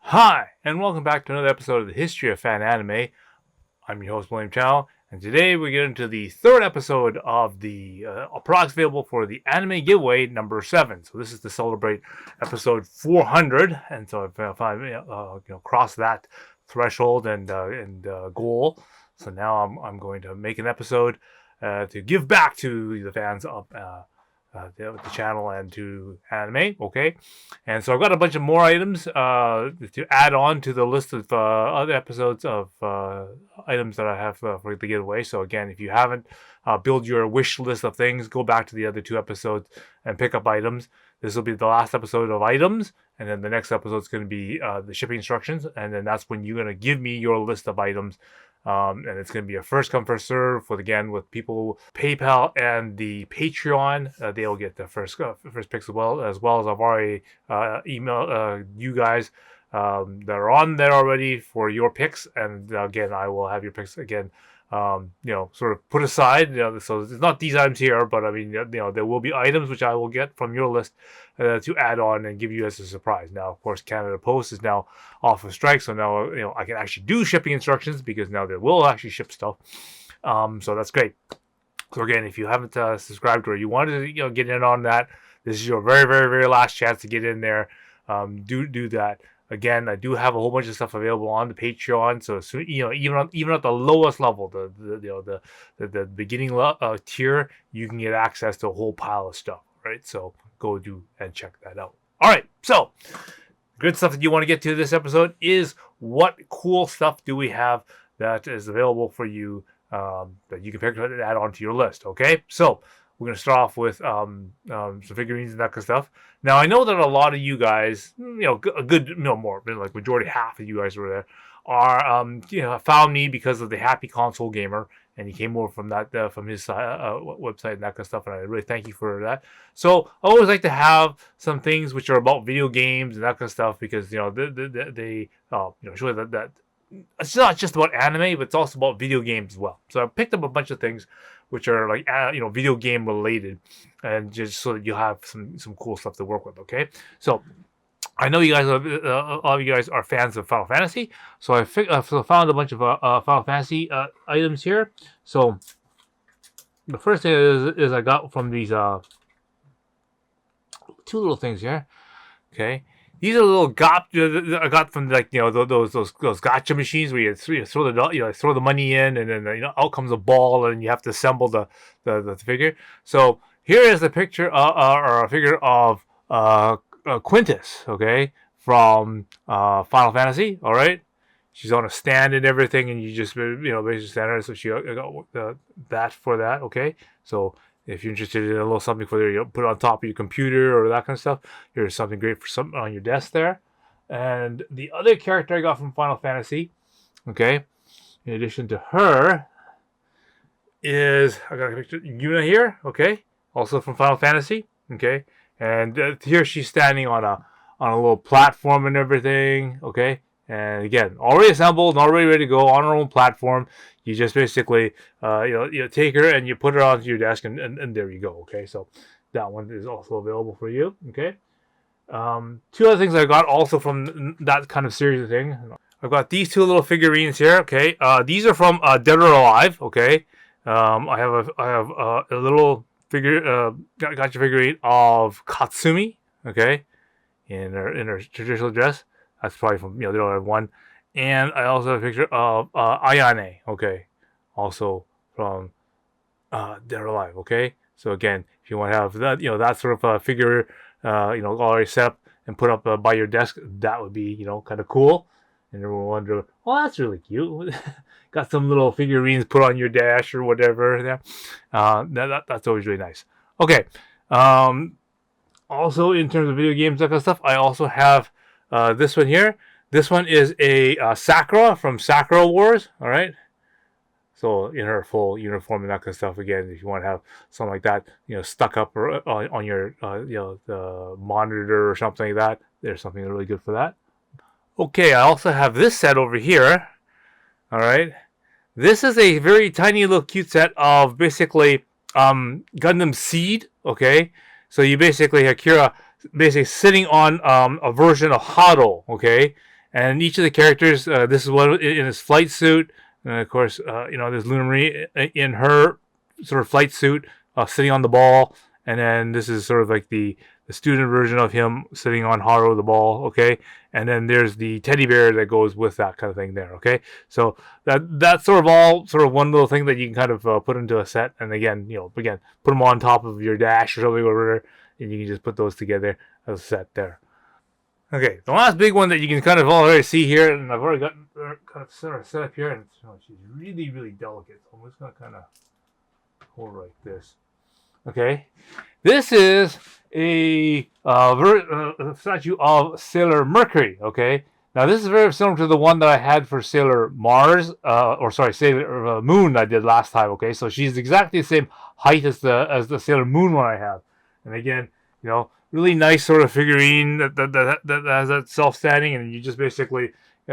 Hi, and welcome back to another episode of the History of Fan Anime. I'm your host, William Chow, and today we get into the third episode of the products available for the Anime Giveaway number 7. So this is to celebrate episode 400, and so I've crossed that threshold and goal. So now I'm going to make an episode to give back to the fans of the channel and to anime. Okay, and so I've got a bunch of more items to add on to the list of other episodes of items that I have for the giveaway. So again, if you haven't build your wish list of things, go back to the other 2 episodes and pick up items. This will be the last episode of items, and then the next episode is going to be the shipping instructions, and then that's when you're going to give me your list of items. And it's going to be a first come first serve with people PayPal and the Patreon. They'll get the first picks as well as I've already emailed you guys that are on there already for your picks. And again, I will have your picks again. Sort of put aside. So it's not these items here, but I mean, there will be items which I will get from your list to add on and give you as a surprise. Now, of course, Canada Post is now off of strike, so now I can actually do shipping instructions because now they will actually ship stuff. So that's great. So again, if you haven't subscribed or you wanted to get in on that, this is your very, very, very last chance to get in there. Do that. Again, I do have a whole bunch of stuff available on the Patreon. So even at the lowest level, the beginning tier, you can get access to a whole pile of stuff. Right? So go do and check that out. All right. So good stuff that you want to get to this episode is what cool stuff do we have that is available for you that you can pick and add onto your list. Okay. So we're going to start off with some figurines and that kind of stuff. Now, I know that a lot of you guys, a good, more, like majority, half of you guys were there, are, found me because of the Happy Console Gamer, and he came over from that, from his website and that kind of stuff, and I really thank you for that. So, I always like to have some things which are about video games and that kind of stuff because, they show that it's not just about anime, but it's also about video games as well. So I picked up a bunch of things which are like video game related, and just so that you have some cool stuff to work with. Okay, so I know you guys, a lot of you guys are fans of Final Fantasy, so I found a bunch of Final Fantasy items here. So the first thing is I got from these 2 little things here. Okay. These are little I got from those gotcha machines where you throw the money in, and then out comes a ball, and you have to assemble the figure. So here is a picture or a figure of Quintus, okay, from Final Fantasy. All right, she's on a stand and everything, and you just basically stand her. So she got that for that. Okay, so if you're interested in a little something for put it on top of your computer or that kind of stuff, here's something great for something on your desk there. And the other character I got from Final Fantasy, okay, in addition to her, is I got a picture Yuna here, okay, also from Final Fantasy, okay, and here she's standing on a little platform and everything, okay. And again, already assembled, already ready to go on her own platform. You just basically, take her and you put her onto your desk, and there you go. Okay, so that one is also available for you. Okay, 2 other things I got also from that kind of series of thing. I've got these 2 little figurines here. Okay, these are from Dead or Alive. Okay, I have a little gotcha figurine of Katsumi. Okay, in her traditional dress. That's probably from they don't have one, and I also have a picture of Ayane. Okay, also from Dead or Alive. Okay, so again, if you want to have that that sort of figure already set up and put up by your desk, that would be kind of cool. And everyone wonder, well, that's really cute. Got some little figurines put on your dash or whatever. There, that's always really nice. Okay, also in terms of video games that kind of stuff, I also have. This one here. This one is a Sakura from Sakura Wars. All right. So in her full uniform and that kind of stuff. Again, if you want to have something like that, stuck up or, on your the monitor or something like that, there's something really good for that. Okay, I also have this set over here. All right. This is a very tiny little cute set of basically Gundam Seed. Okay. So you basically have Kira basically sitting on a version of Hado, okay? And each of the characters, this is what in his flight suit, and of course, there's Luna Marie in her sort of flight suit, sitting on the ball, and then this is sort of like the student version of him sitting on Haru the ball, okay? And then there's the teddy bear that goes with that kind of thing there, okay? So that's sort of one little thing that you can kind of put into a set, and again, put them on top of your dash or something over there, and you can just put those together as a set there. Okay, the last big one that you can kind of already see here, and I've already got kind of set up here, and she's really, really delicate. So I'm just going to kind of hold like this. Okay, this is a statue of Sailor Mercury. Okay, now this is very similar to the one that I had for Sailor Mars, Sailor Moon I did last time. Okay, so she's exactly the same height as the Sailor Moon one I have, and again, really nice sort of figurine that has that self-standing, and you just basically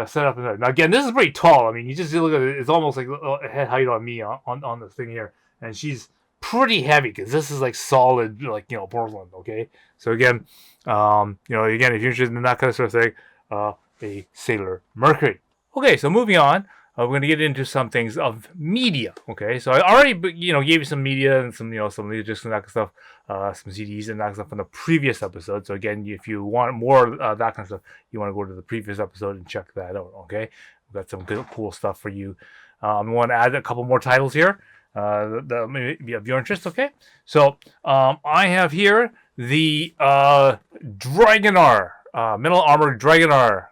set up. Now again, this is pretty tall. I mean, you just look at it; it's almost like a head height on me on this thing here, and she's pretty heavy because this is like solid, like porcelain. Okay, so again, if you're interested in that kind of sort of thing, a Sailor Mercury. Okay, so moving on. We're going to get into some things of media. Okay, so I already gave you some media and some some just that kind of stuff, some CDs and that kind of stuff from the previous episode. So again, if you want more that kind of stuff, you want to go to the previous episode and check that out. Okay, we've got some good, cool stuff for you. I want to add a couple more titles here that may be of your interest. Okay, so I have here the Dragonar. Metal Armored Dragonar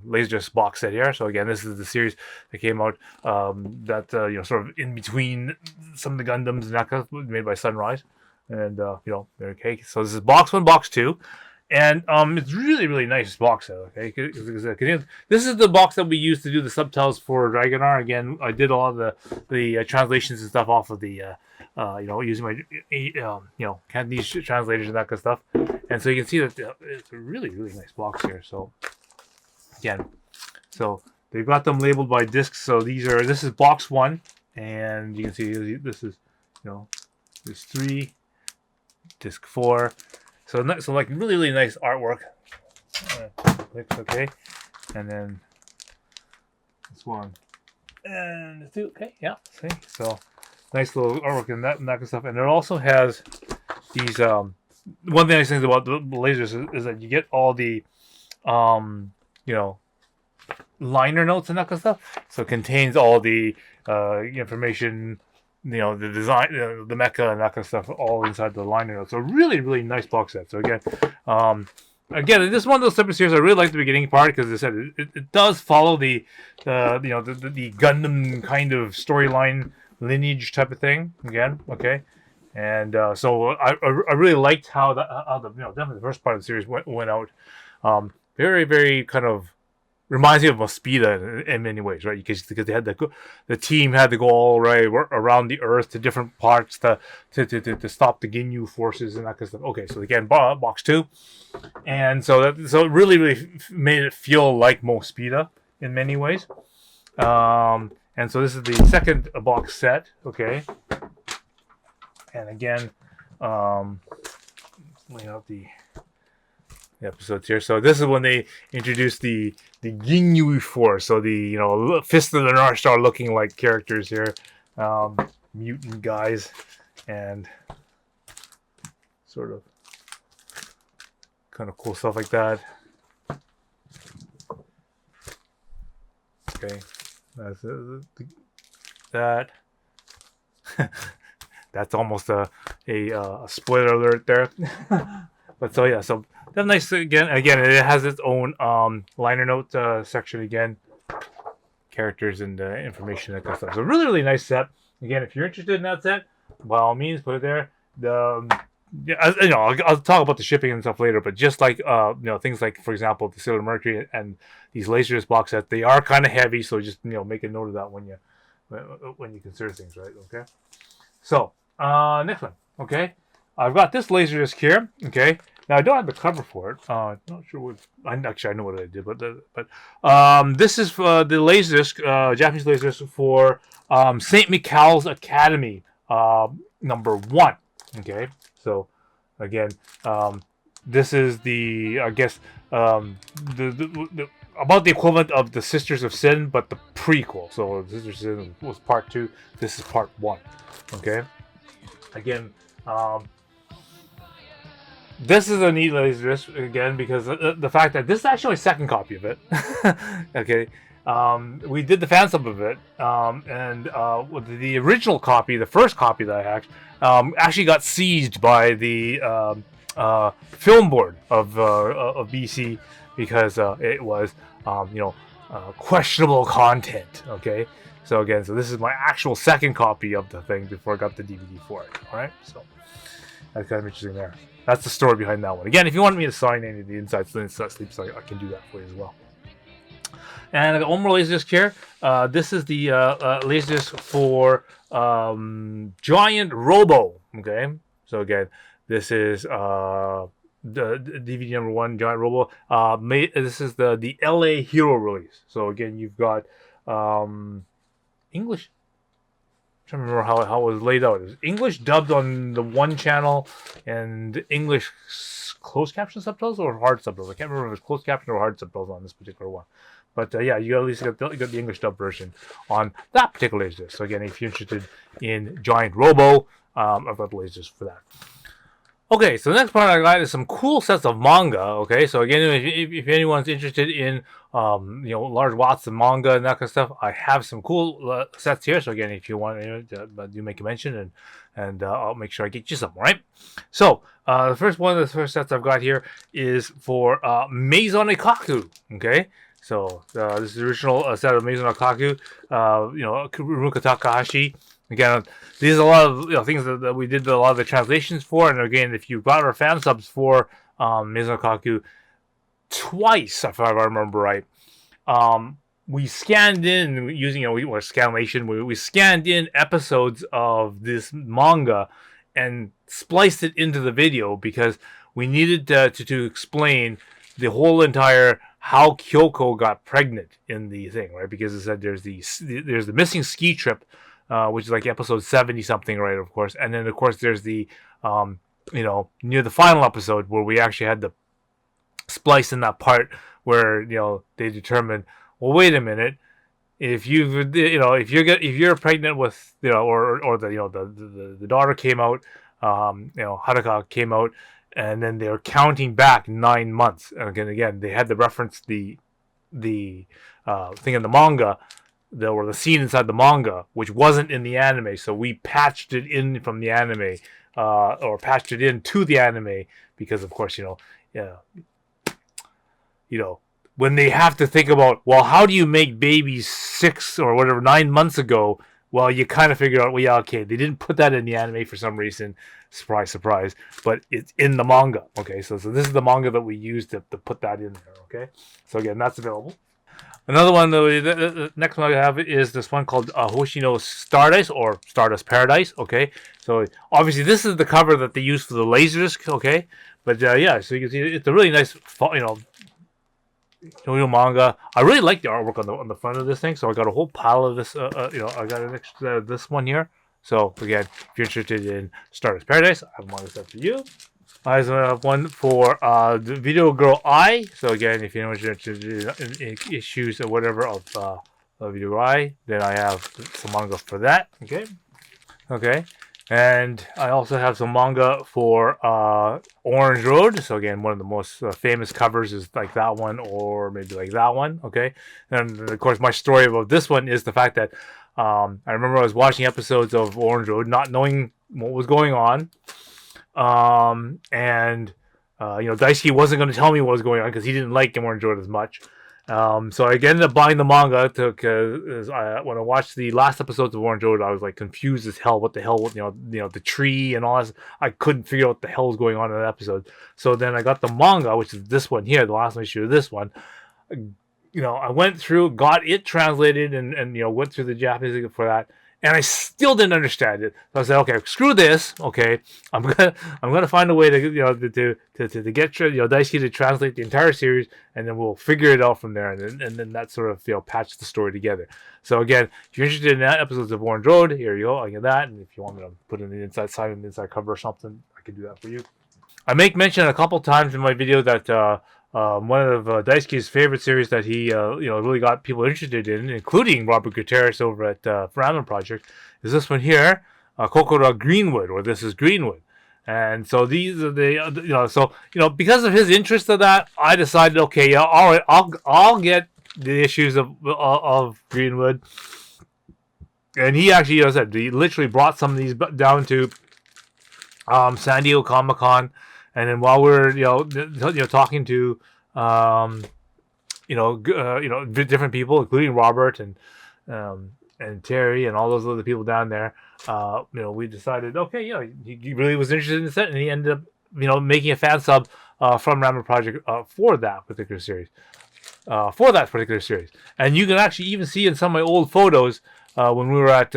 Laserdisc box set here. So again, this is the series that came out that sort of in between some of the Gundams and that kind of made by Sunrise, and okay. So this is box 1, box 2, and it's really, really nice box set. Okay, this is the box that we used to do the subtitles for Dragonar. Again, I did a lot of the translations and stuff off of the using my Cantonese translators and that kind of stuff. And so you can see that it's a really, really nice box here. So again, they've got them labeled by discs. So this is box 1, and you can see this is there's 3, disc 4. So like really, really nice artwork. Okay, and then this one and this 2. Okay, yeah. See, so nice little artwork and that kind of stuff. And it also has these. One of the nice things about the lasers is that you get all the, liner notes and that kind of stuff. So it contains all the information, the design, the mecha and that kind of stuff, all inside the liner notes. So really, really nice box set. So again, this is one of those type of series I really like the beginning part because as I said, it does follow the Gundam kind of storyline lineage type of thing. Again, okay. And so I really liked how definitely the first part of the series went out. Very, very kind of reminds me of Mospeada in many ways, right? Because they had the team had to go all around the Earth to different parts to stop the Ginyu forces and that kind of stuff. Okay, so again, box 2, and so it really, really made it feel like Mospeada in many ways. And so this is the second box set. Okay. And again, laying out the episodes here. So this is when they introduced the Ginyu Force. So the Fist of the North Star looking like characters here, mutant guys, and sort of kind of cool stuff like that. Okay, that's that. That's almost a spoiler alert there. But so yeah, so that's nice. Again, it has its own liner note section again, characters and information and that kind of stuff. So really, really nice set. Again, if you're interested in that set, by all means, put it there. I'll talk about the shipping and stuff later. But just like things like, for example, the Sailor Mercury and these Laserdisc box sets, they are kind of heavy. So just make a note of that when you consider things, right? Okay. So, next one, okay? I've got this Laserdisc here, okay? Now, I don't have the cover for it. I'm not sure what... I know what I did, but this is the Laserdisc, Japanese Laserdisc for St. Mikhail's Academy, number 1, okay? So, again, this is the, I guess, the about the equivalent of the Sisters of Sin, but the prequel. So the Sisters of Sin was part 2. This is part 1. Okay. Again, this is a neat laserdisc again because the fact that this is actually a second copy of it. Okay. We did the fan sub of it, and the original copy, the first copy that I had, actually got seized by the film board of BC because it was, questionable content. Okay, so again, this is my actual second copy of the thing before I got the DVD for it. All right, so that's kind of interesting there. That's the story behind that one. Again, if you want me to sign any of the inside sleeps, I can do that for you as well. And I got one more laserdisc here. This is the laserdisc for Giant Robo. Okay, so again, this is the DVD number 1, Giant Robo. This is the LA Hero release. So again, you've got English. I'm trying to remember how it was laid out. It was English dubbed on the one channel and English closed caption subtitles or hard subtitles. I can't remember if it was closed caption or hard subtitles on this particular one. But yeah, you at least got the English dub version on that particular laserdisc. So again, if you're interested in Giant Robo, I've got the laserdisc for that. Okay, so the next part I got is some cool sets of manga. Okay, so again, if anyone's interested in large watts of manga and that kind of stuff, I have some cool sets here. So again, if you want do make a mention, and I'll make sure I get you some. Right. So the first sets I've got here is for Maison Ikaku. Okay. So this is the original set of Maison Ikaku. Ruka Takahashi. Again, these are a lot of things that we did a lot of the translations for. And again, if you got our fan subs for Maison Ikaku twice, if I remember right, we scanned in using scanlation. We scanned in episodes of this manga and spliced it into the video because we needed to explain the whole entire how Kyoko got pregnant in the thing, right? Because it said there's the missing ski trip. Which is like episode 70 something, right? Of course, and then of course there's the near the final episode where we actually had to splice in that part where they determined, well, wait a minute, if you're pregnant with or the daughter came out, Haruka came out, and then they're counting back 9 months, and again they had to reference the thing in the manga. The scene inside the manga, which wasn't in the anime, so we patched it in from the anime, or patched it into the anime because, of course, when they have to think about, well, how do you make babies 9 months ago? Well, you kind of figure out, well, yeah, okay, they didn't put that in the anime for some reason. Surprise, surprise. But it's in the manga. Okay, so this is the manga that we used to put that in there. Okay, so again, that's available. Another one, the next one I have is this one called Hoshino Stardust or Stardust Paradise. Okay, so obviously this is the cover that they use for the laserdisc. Okay, but yeah, so you can see it's a really nice, manga. I really like the artwork on the front of this thing, so I got a whole pile of this. I got an extra this one here. So again, if you're interested in Stardust Paradise, I have a manga set for you. I also have one for the Video Girl I. So again, if you're interested in issues or whatever of Video Girl I, then I have some manga for that. Okay. And I also have some manga for Orange Road. So again, one of the most famous covers is like that one or maybe like that one. Okay. And of course, my story about this one is the fact that I remember I was watching episodes of Orange Road, not knowing what was going on. Daisuke wasn't going to tell me what was going on because he didn't like Orange Road as much. So I ended up buying the manga when I watched the last episodes of Orange Road, I was like confused as hell. What the hell, the tree and all that. I couldn't figure out what the hell was going on in that episode. So then I got the manga, which is this one here, the last issue of this one. I went through, got it translated, and went through the Japanese for that. And I still didn't understand it. So I said, okay, screw this. Okay, I'm gonna find a way to get Daisuke to translate the entire series, and then we'll figure it out from there. And then that sort of patch the story together. So again, if you're interested in episodes of Orange Road, here you go. I get that. And if you want me to put in the inside side and the inside cover or something, I can do that for you. I make mention a couple times in my video that one of Daisuke's favorite series that he really got people interested in, including Robert Gutierrez over at Ramen Project, is this one here, Kokoro Greenwood, or This is Greenwood. And so these are the because of his interest of that, I decided, okay, yeah, all right, I'll get the issues of Greenwood. And he actually, as I said, he literally brought some of these down to San Diego Comic-Con, and then while we're talking to different people, including Robert and Terry and all those other people down there, we decided, okay, he really was interested in the set, and he ended up making a fan sub from Ramen Project for that particular series. And you can actually even see in some of my old photos when we were at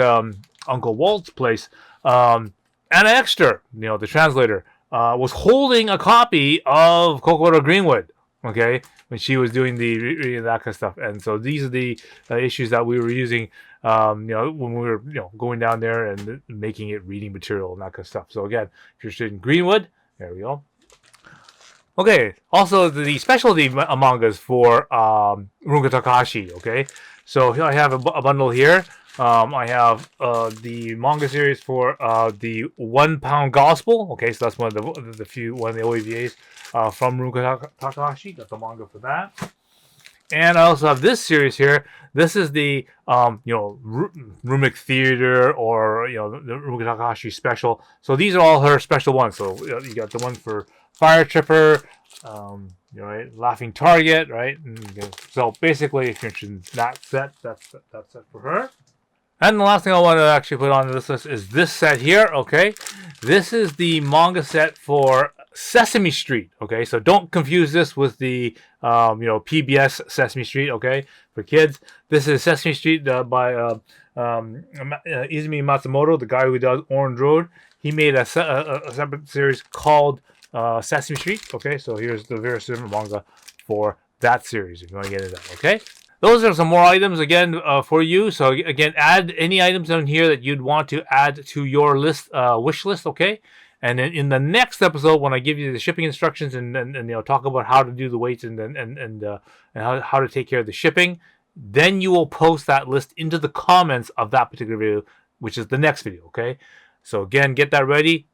Uncle Walt's place, Anna Exter, the translator, was holding a copy of Kokoro Greenwood, okay, when she was doing the reading that kind of stuff. And so these are the issues that we were using, when we were going down there and making it reading material and that kind of stuff. So again, if you're interested in Greenwood, there we go. Okay, also the specialty mangas for Runga Takahashi, okay? So here I have a bundle here. I have the manga series for the 1 Pound Gospel, okay? So that's one of the OAVAs from Runga Takahashi. Got the manga for that. And I also have this series here. This is the Rumik Theater, or the Runga Takahashi special. So these are all her special ones. So you got the one for Fire Tripper, right? Laughing Target, right? So basically, if you're interested in that set, that's set for her. And the last thing I want to actually put on this list is this set here, okay? This is the manga set for Sesame Street, okay? So don't confuse this with the, PBS Sesame Street, okay? For kids, this is Sesame Street by Izumi Matsumoto, the guy who does Orange Road. He made a separate series called Sesame Street, okay? So here's the various different manga for that series if you want to get into that, okay? Those are some more items again for you. So again, add any items down here that you'd want to add to your list, wish list, okay? And then in the next episode, when I give you the shipping instructions and talk about how to do the weights and how to take care of the shipping, then you will post that list into the comments of that particular video, which is the next video, okay? So again, get that ready.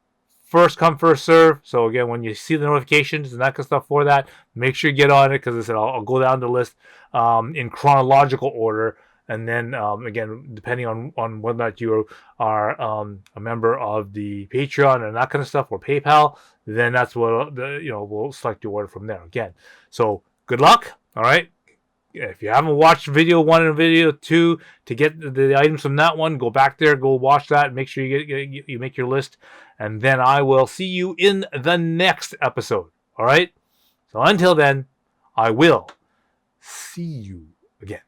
First come, first serve. So again, when you see the notifications and that kind of stuff for that, make sure you get on it, because I said I'll go down the list in chronological order. And then again, depending on whether or not you are a member of the Patreon and that kind of stuff, or PayPal, then that's what we'll select your order from there. Again, so good luck. All right. If you haven't watched video 1 and video 2 to get the items from that one, go back there, go watch that. Make sure you make your list, and then I will see you in the next episode. All right. So until then, I will see you again.